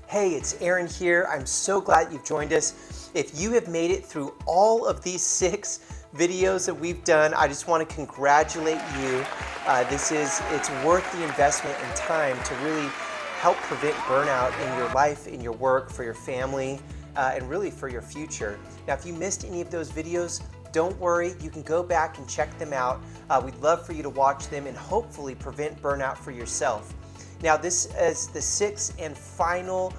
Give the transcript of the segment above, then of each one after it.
Hey, it's Aaron here. I'm so glad you've joined us. If you have made it through all of these 6 videos that we've done, I just want to congratulate you. It's worth the investment and time to really help prevent burnout in your life, in your work, for your family, and really for your future. Now, if you missed any of those videos, don't worry, you can go back and check them out. We'd love for you to watch them and hopefully prevent burnout for yourself. Now, this is the 6th and final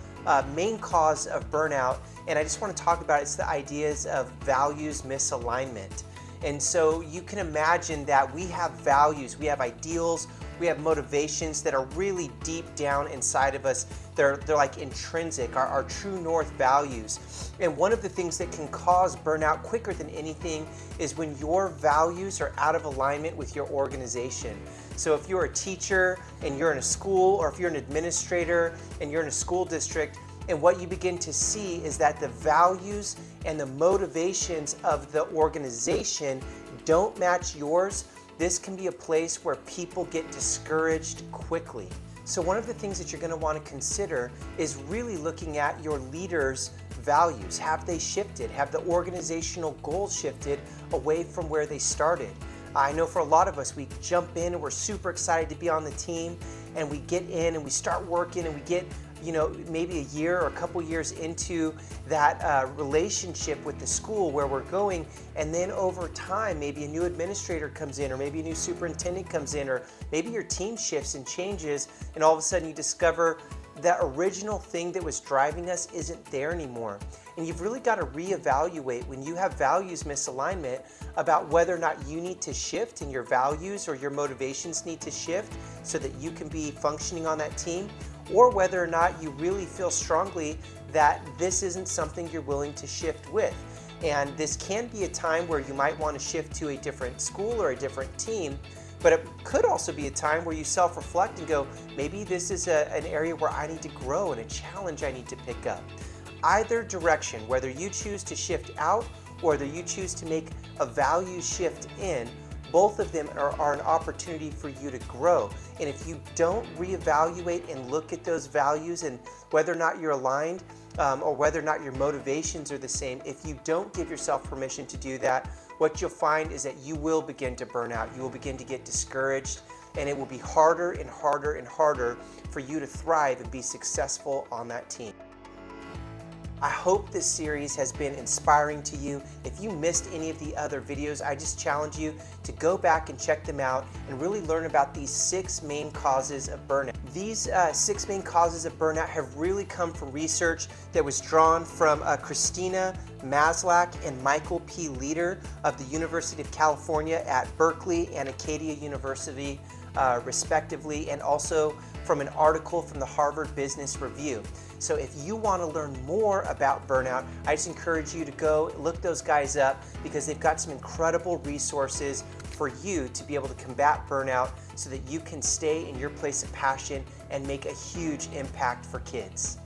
main cause of burnout, and I just want to talk about it's the ideas of values misalignment. And so you can imagine that we have values, we have ideals, we have motivations that are really deep down inside of us. They're like intrinsic, our true north values. And one of the things that can cause burnout quicker than anything is when your values are out of alignment with your organization. So if you're a teacher and you're in a school, or if you're an administrator and you're in a school district, and what you begin to see is that the values and the motivations of the organization don't match yours, this can be a place where people get discouraged quickly. So one of the things that you're going to want to consider is really looking at your leaders' values. Have they shifted? Have the organizational goals shifted away from where they started? I know for a lot of us, we jump in and we're super excited to be on the team, and we get in and we start working and we get maybe a year or a couple years into that relationship with the school where we're going, and then over time, maybe a new administrator comes in, or maybe a new superintendent comes in, or maybe your team shifts and changes, and all of a sudden you discover that original thing that was driving us isn't there anymore. And you've really got to reevaluate when you have values misalignment about whether or not you need to shift and your values or your motivations need to shift so that you can be functioning on that team, or whether or not you really feel strongly that this isn't something you're willing to shift with. And this can be a time where you might want to shift to a different school or a different team, but it could also be a time where you self-reflect and go, maybe this is an area where I need to grow and a challenge I need to pick up. Either direction, whether you choose to shift out or whether you choose to make a value shift in, both of them are an opportunity for you to grow. And if you don't reevaluate and look at those values and whether or not you're aligned, or whether or not your motivations are the same, if you don't give yourself permission to do that, what you'll find is that you will begin to burn out. You will begin to get discouraged, and it will be harder and harder and harder for you to thrive and be successful on that team. I hope this series has been inspiring to you. If you missed any of the other videos, I just challenge you to go back and check them out and really learn about these 6 main causes of burnout. These 6 main causes of burnout have really come from research that was drawn from Christina, Maslach, and Michael P. Leiter of the University of California at Berkeley and Acadia University, respectively, and also from an article from the Harvard Business Review. So if you want to learn more about burnout, I just encourage you to go look those guys up, because they've got some incredible resources for you to be able to combat burnout so that you can stay in your place of passion and make a huge impact for kids.